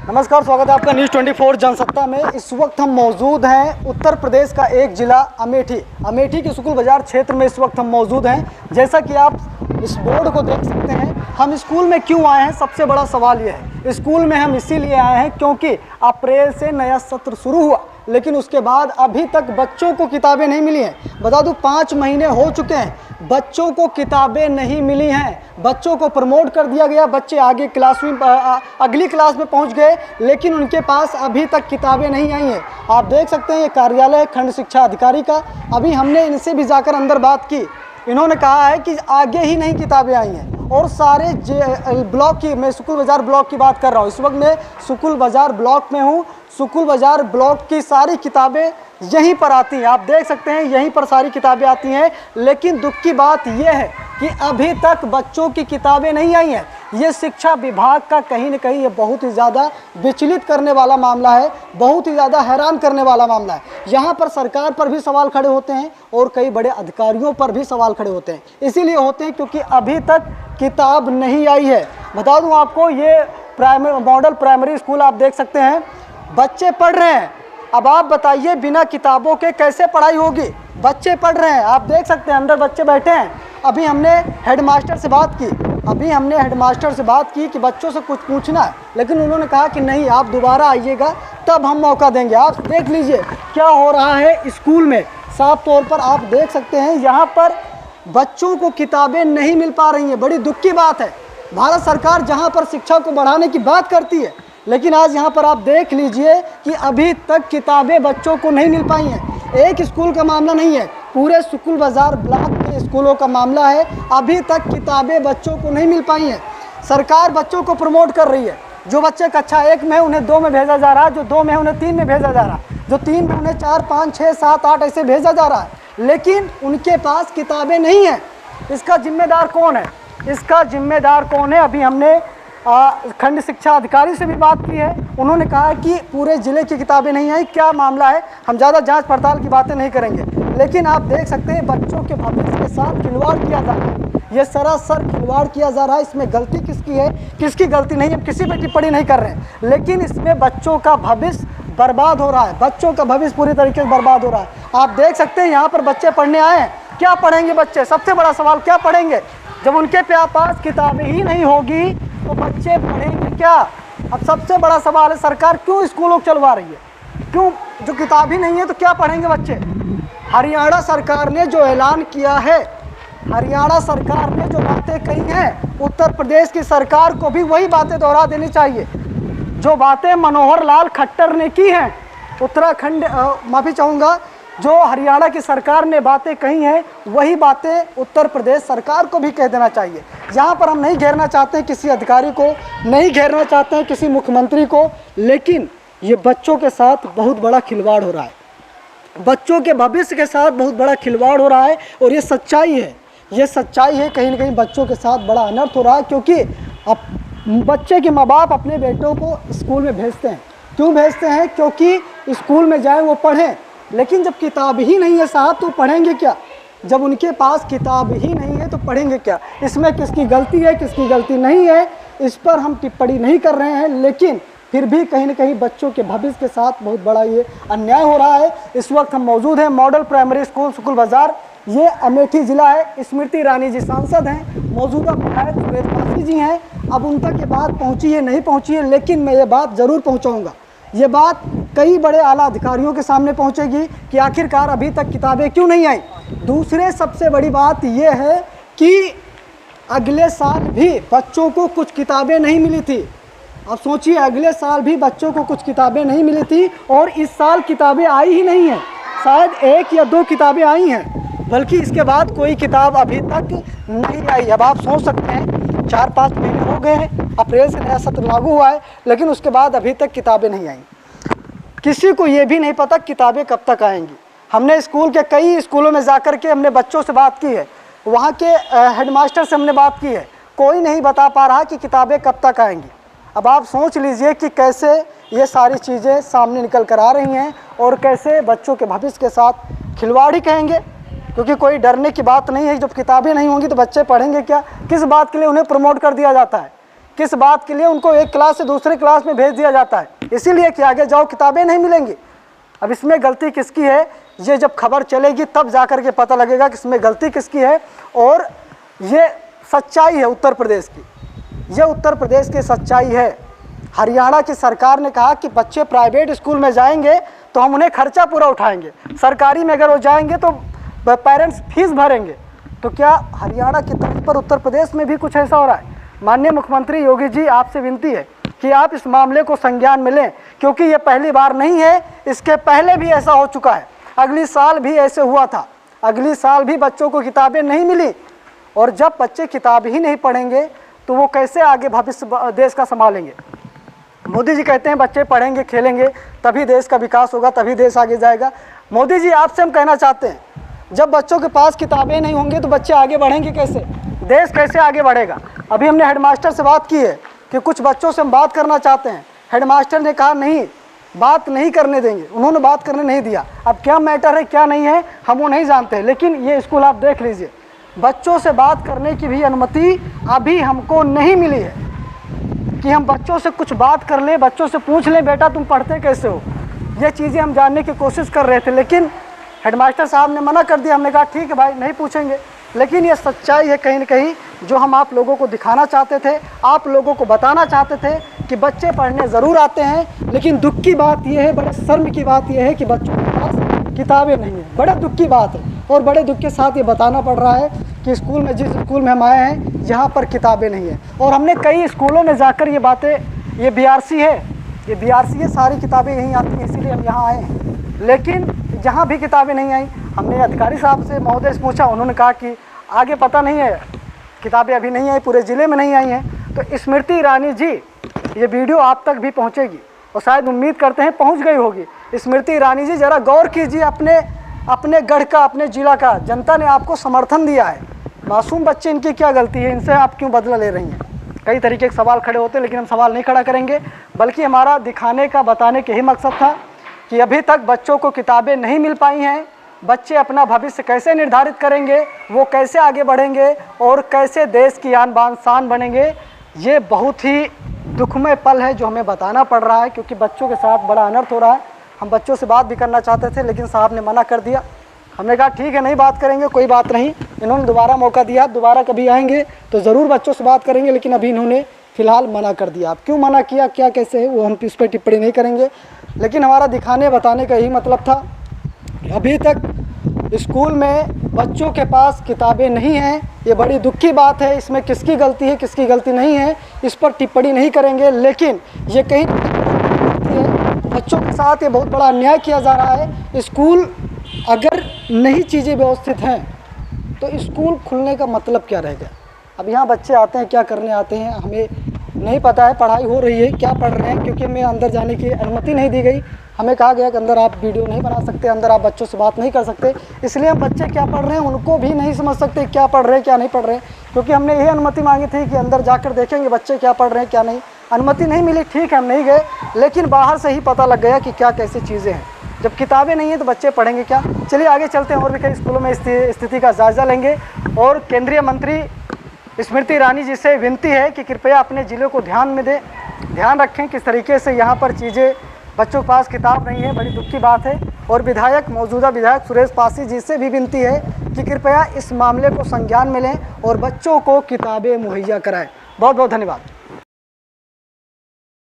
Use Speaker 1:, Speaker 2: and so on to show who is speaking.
Speaker 1: नमस्कार, स्वागत है आपका न्यूज़ 24 जनसत्ता में। इस वक्त हम मौजूद हैं उत्तर प्रदेश का एक ज़िला अमेठी के सुकुल बाज़ार क्षेत्र में इस वक्त हम मौजूद हैं। जैसा कि आप इस बोर्ड को देख सकते हैं, हम स्कूल में क्यों आए हैं, सबसे बड़ा सवाल यह है। स्कूल में हम इसीलिए आए हैं क्योंकि अप्रैल से नया सत्र शुरू हुआ, लेकिन उसके बाद अभी तक बच्चों को किताबें नहीं मिली हैं। बता दूं 5 महीने हो चुके हैं, बच्चों को किताबें नहीं मिली हैं। बच्चों को प्रमोट कर दिया गया, बच्चे आगे क्लास में अगली क्लास में पहुंच गए, लेकिन उनके पास अभी तक किताबें नहीं आई हैं। आप देख सकते हैं ये कार्यालय खंड शिक्षा अधिकारी का। अभी हमने इनसे भी जाकर अंदर बात की, इन्होंने कहा है कि आगे ही नहीं किताबें आई हैं। और सारे ब्लॉक की, मैं सुकुल बाज़ार ब्लॉक की बात कर रहा हूँ, इस वक्त मैं सुकुल बाज़ार ब्लॉक में हूँ। सुकुल बाज़ार ब्लॉक की सारी किताबें यहीं पर आती हैं, आप देख सकते हैं यहीं पर सारी किताबें आती हैं। लेकिन दुख की बात यह है कि अभी तक बच्चों की किताबें नहीं आई हैं। ये शिक्षा विभाग का कहीं न कहीं ये बहुत ही ज़्यादा विचलित करने वाला मामला है, बहुत ही ज़्यादा हैरान करने वाला मामला है। यहाँ पर सरकार पर भी सवाल खड़े होते हैं और कई बड़े अधिकारियों पर भी सवाल खड़े होते हैं। इसीलिए होते हैं क्योंकि अभी तक किताब नहीं आई है। बता दूँ आपको, ये मॉडल प्राइमरी स्कूल आप देख सकते हैं, बच्चे पढ़ रहे हैं। अब आप बताइए बिना किताबों के कैसे पढ़ाई होगी? बच्चे पढ़ रहे हैं, आप देख सकते हैं अंदर बच्चे बैठे हैं। अभी हमने हेडमास्टर से बात की कि बच्चों से कुछ पूछना है, लेकिन उन्होंने कहा कि नहीं, आप दोबारा आइएगा तब हम मौका देंगे। आप देख लीजिए क्या हो रहा है स्कूल में। साफ तौर पर आप देख सकते हैं यहाँ पर बच्चों को किताबें नहीं मिल पा रही हैं। बड़ी दुख की बात है। भारत सरकार जहाँ पर शिक्षा को बढ़ाने की बात करती है, लेकिन आज यहाँ पर आप देख लीजिए कि अभी तक किताबें बच्चों को नहीं मिल पाई हैं। एक स्कूल का मामला नहीं है, पूरे सुकुल बाज़ार ब्लॉक के स्कूलों का मामला है। अभी तक किताबें बच्चों को नहीं मिल पाई हैं। सरकार बच्चों को प्रमोट कर रही है। जो बच्चे कक्षा 1 में उन्हें 2 में भेजा जा रहा है, जो 2 में उन्हें 3 में भेजा जा रहा है, जो 3 में उन्हें 4, 5, 6, 7, 8 ऐसे भेजा जा रहा है, लेकिन उनके पास किताबें नहीं हैं। इसका जिम्मेदार कौन है? अभी हमने खंड शिक्षा अधिकारी से भी बात की है। उन्होंने कहा कि पूरे ज़िले की किताबें नहीं आई, क्या मामला है। हम ज़्यादा जांच पड़ताल की बातें नहीं करेंगे, लेकिन आप देख सकते हैं बच्चों के भविष्य के साथ खिलवाड़ किया जा रहा है। ये सरासर खिलवाड़ किया जा रहा है। इसमें गलती किसकी है, किसकी गलती नहीं है, किसी पर टिप्पणी नहीं कर रहे हैं, लेकिन इसमें बच्चों का भविष्य बर्बाद हो रहा है। बच्चों का भविष्य पूरी तरीके से बर्बाद हो रहा है। आप देख सकते हैं यहाँ पर बच्चे पढ़ने आए हैं, क्या पढ़ेंगे बच्चे? सबसे बड़ा सवाल, क्या पढ़ेंगे जब उनके पास किताबें ही नहीं होगी? तो बच्चे पढ़ेंगे क्या? अब सबसे बड़ा सवाल है, सरकार क्यों स्कूलों को चलवा रही है? क्यों? जो किताब ही नहीं है तो क्या पढ़ेंगे बच्चे? हरियाणा सरकार ने जो ऐलान किया है, हरियाणा सरकार ने जो बातें कही हैं, उत्तर प्रदेश की सरकार को भी वही बातें दोहरा देनी चाहिए जो बातें मनोहर लाल खट्टर ने की हैं। माफ़ी चाहूँगा, जो हरियाणा की सरकार ने बातें कही हैं, वही बातें उत्तर प्रदेश सरकार को भी कह देना चाहिए। यहाँ पर हम नहीं घेरना चाहते हैं किसी अधिकारी को, नहीं घेरना चाहते हैं किसी मुख्यमंत्री को, लेकिन ये बच्चों के साथ बहुत बड़ा खिलवाड़ हो रहा है। बच्चों के भविष्य के साथ बहुत बड़ा खिलवाड़ हो रहा है और ये सच्चाई है। कहीं ना कहीं बच्चों के साथ बड़ा अनर्थ हो रहा है, क्योंकि अब बच्चे के माँ बाप अपने बेटों को स्कूल में भेजते हैं। क्यों भेजते हैं? क्योंकि स्कूल में जाए वो पढ़ें, लेकिन जब किताब ही नहीं है साहब तो पढ़ेंगे क्या? जब उनके पास किताब ही नहीं है तो पढ़ेंगे क्या? इसमें किसकी गलती है, किसकी गलती नहीं है, इस पर हम टिप्पणी नहीं कर रहे हैं, लेकिन फिर भी कहीं ना कहीं बच्चों के भविष्य के साथ बहुत बड़ा ये अन्याय हो रहा है। इस वक्त हम मौजूद हैं मॉडल प्राइमरी स्कूल सुकुल बाज़ार, ये अमेठी ज़िला है। स्मृति ईरानी जी सांसद हैं, मौजूदा विधायक सुरेश पासी जी हैं। अब उन तक ये बात पहुँची है नहीं पहुँची है, लेकिन मैं ये बात ज़रूर पहुँचाऊँगा। ये बात कई बड़े आला अधिकारियों के सामने पहुंचेगी कि आखिरकार अभी तक किताबें क्यों नहीं आई। दूसरे सबसे बड़ी बात यह है कि अगले साल भी बच्चों को कुछ किताबें नहीं मिली थी। अब सोचिए, अगले साल भी बच्चों को कुछ किताबें नहीं मिली थी और इस साल किताबें आई ही नहीं हैं। शायद 1 या 2 किताबें आई हैं, बल्कि इसके बाद कोई किताब अभी तक नहीं आई। अब आप सोच सकते हैं 4-5 महीने हो गए हैं, अप्रैल से नया सत्र लागू हुआ है, लेकिन उसके बाद अभी तक किताबें नहीं आई। किसी को ये भी नहीं पता किताबें कब तक आएंगी। हमने स्कूल के कई स्कूलों में जाकर के हमने बच्चों से बात की है, वहाँ के हेडमास्टर से हमने बात की है, कोई नहीं बता पा रहा कि किताबें कब तक आएंगी। अब आप सोच लीजिए कि कैसे ये सारी चीज़ें सामने निकल कर आ रही हैं और कैसे बच्चों के भविष्य के साथ खिलवाड़ ही कहेंगे, क्योंकि कोई डरने की बात नहीं है। जब किताबें नहीं होंगी तो बच्चे पढ़ेंगे क्या? किस बात के लिए उन्हें प्रमोट कर दिया जाता है? किस बात के लिए उनको एक क्लास से दूसरे क्लास में भेज दिया जाता है? इसीलिए कि आगे जाओ किताबें नहीं मिलेंगी। अब इसमें गलती किसकी है, ये जब खबर चलेगी तब जाकर के पता लगेगा कि इसमें गलती किसकी है। और ये सच्चाई है उत्तर प्रदेश की, ये उत्तर प्रदेश की सच्चाई है। हरियाणा की सरकार ने कहा कि बच्चे प्राइवेट स्कूल में जाएंगे तो हम उन्हें खर्चा पूरा उठाएंगे, सरकारी में अगर वो जाएंगे तो पेरेंट्स फीस भरेंगे। तो क्या हरियाणा की तर्ज पर उत्तर प्रदेश में भी कुछ ऐसा हो रहा है? माननीय मुख्यमंत्री योगी जी, आपसे विनती है कि आप इस मामले को संज्ञान में लें, क्योंकि ये पहली बार नहीं है, इसके पहले भी ऐसा हो चुका है। अगली साल भी ऐसे हुआ था, अगली साल भी बच्चों को किताबें नहीं मिली। और जब बच्चे किताब ही नहीं पढ़ेंगे तो वो कैसे आगे भविष्य देश का संभालेंगे? मोदी जी कहते हैं बच्चे पढ़ेंगे खेलेंगे तभी देश का विकास होगा, तभी देश आगे जाएगा। मोदी जी, आपसे हम कहना चाहते हैं, जब बच्चों के पास किताबें नहीं होंगी तो बच्चे आगे बढ़ेंगे कैसे? देश कैसे आगे बढ़ेगा? अभी हमने हेडमास्टर से बात की है कि कुछ बच्चों से हम बात करना चाहते हैं, हेडमास्टर ने कहा नहीं, बात नहीं करने देंगे, उन्होंने बात करने नहीं दिया। अब क्या मैटर है क्या नहीं है हम वो नहीं जानते, लेकिन ये स्कूल आप देख लीजिए, बच्चों से बात करने की भी अनुमति अभी हमको नहीं मिली है कि हम बच्चों से कुछ बात कर लें, बच्चों से पूछ लें बेटा तुम पढ़ते कैसे हो। ये चीज़ें हम जानने की कोशिश कर रहे थे, लेकिन हेडमास्टर साहब ने मना कर दिया। हमने कहा ठीक है भाई, नहीं पूछेंगे। लेकिन ये सच्चाई है कहीं न कहीं, जो हम आप लोगों को दिखाना चाहते थे, आप लोगों को बताना चाहते थे कि बच्चे पढ़ने ज़रूर आते हैं, लेकिन दुख की बात यह है, बड़े शर्म की बात यह है कि बच्चों के पास किताबें नहीं हैं। बड़े दुख की बात है और बड़े दुख के साथ ये बताना पड़ रहा है कि स्कूल में, जिस स्कूल में हम आए हैं, यहाँ पर किताबें नहीं हैं। और हमने कई स्कूलों में जाकर ये बातें, ये बीआरसी है, ये बीआरसी है, सारी किताबें यहीं आती हैं, इसीलिए हम यहाँ आए हैं। लेकिन जहाँ भी किताबें नहीं आई, हमने अधिकारी साहब से, महोदय से पूछा, उन्होंने कहा कि आगे पता नहीं है, किताबें अभी नहीं आई, पूरे ज़िले में नहीं आई हैं। तो स्मृति ईरानी जी, ये वीडियो आप तक भी पहुँचेगी और शायद उम्मीद करते हैं पहुँच गई होगी। स्मृति ईरानी जी, ज़रा गौर कीजिए अपने गढ़ का, अपने ज़िला का, जनता ने आपको समर्थन दिया है, मासूम बच्चे, इनकी क्या गलती है, इनसे आप क्यों बदला ले रही हैं? कई तरीके के सवाल खड़े होते हैं, लेकिन हम सवाल नहीं खड़ा करेंगे, बल्कि हमारा दिखाने का, बताने का ही मकसद था कि अभी तक बच्चों को किताबें नहीं मिल पाई हैं। बच्चे अपना भविष्य कैसे निर्धारित करेंगे, वो कैसे आगे बढ़ेंगे और कैसे देश की आन बान शान बनेंगे, ये बहुत ही दुखमय पल है जो हमें बताना पड़ रहा है, क्योंकि बच्चों के साथ बड़ा अनर्थ हो रहा है। हम बच्चों से बात भी करना चाहते थे, लेकिन साहब ने मना कर दिया। हमने कहा ठीक है, नहीं बात करेंगे, कोई बात नहीं। इन्होंने दोबारा मौका दिया, दोबारा कभी आएंगे तो ज़रूर बच्चों से बात करेंगे, लेकिन अभी इन्होंने फ़िलहाल मना कर दिया। अब क्यों मना किया, क्या कैसे है, वो हम इस पर टिप्पणी नहीं करेंगे, लेकिन हमारा दिखाने बताने का यही मतलब था कि अभी तक स्कूल में बच्चों के पास किताबें नहीं हैं। ये बड़ी दुख की बात है, इसमें किसकी गलती है किसकी गलती नहीं है इस पर टिप्पणी नहीं करेंगे, लेकिन ये कहीं बच्चों के साथ ये बहुत बड़ा अन्याय किया जा रहा है। स्कूल अगर नई चीज़ें व्यवस्थित हैं तो स्कूल खुलने का मतलब क्या रह गया? अब यहाँ बच्चे आते हैं, क्या करने आते हैं हमें नहीं पता है, पढ़ाई हो रही है, क्या पढ़ रहे हैं, क्योंकि हमें अंदर जाने की अनुमति नहीं दी गई। हमें कहा गया कि अंदर आप वीडियो नहीं बना सकते, अंदर आप बच्चों से बात नहीं कर सकते, इसलिए हम बच्चे क्या पढ़ रहे हैं उनको भी नहीं समझ सकते, क्या पढ़ रहे हैं क्या नहीं पढ़ रहे हैं, क्योंकि हमने यही अनुमति मांगी थी कि अंदर जाकर देखेंगे बच्चे क्या पढ़ रहे हैं क्या नहीं। अनुमति नहीं मिली, ठीक है, हम नहीं गए, लेकिन बाहर से ही पता लग गया कि क्या कैसी चीज़ें हैं। जब किताबें नहीं हैं तो बच्चे पढ़ेंगे क्या? चलिए आगे चलते हैं और भी कई स्कूलों में स्थिति का जायज़ा लेंगे। और केंद्रीय मंत्री स्मृति ईरानी जी से विनती है कि कृपया अपने ज़िले को ध्यान में दें, ध्यान रखें किस तरीके से यहाँ पर चीज़ें, बच्चों के पास किताब नहीं है, बड़ी दुख की बात है। और मौजूदा विधायक सुरेश पासी जी से भी विनती है कि कृपया इस मामले को संज्ञान में लें और बच्चों को किताबें मुहैया कराएं। बहुत बहुत धन्यवाद।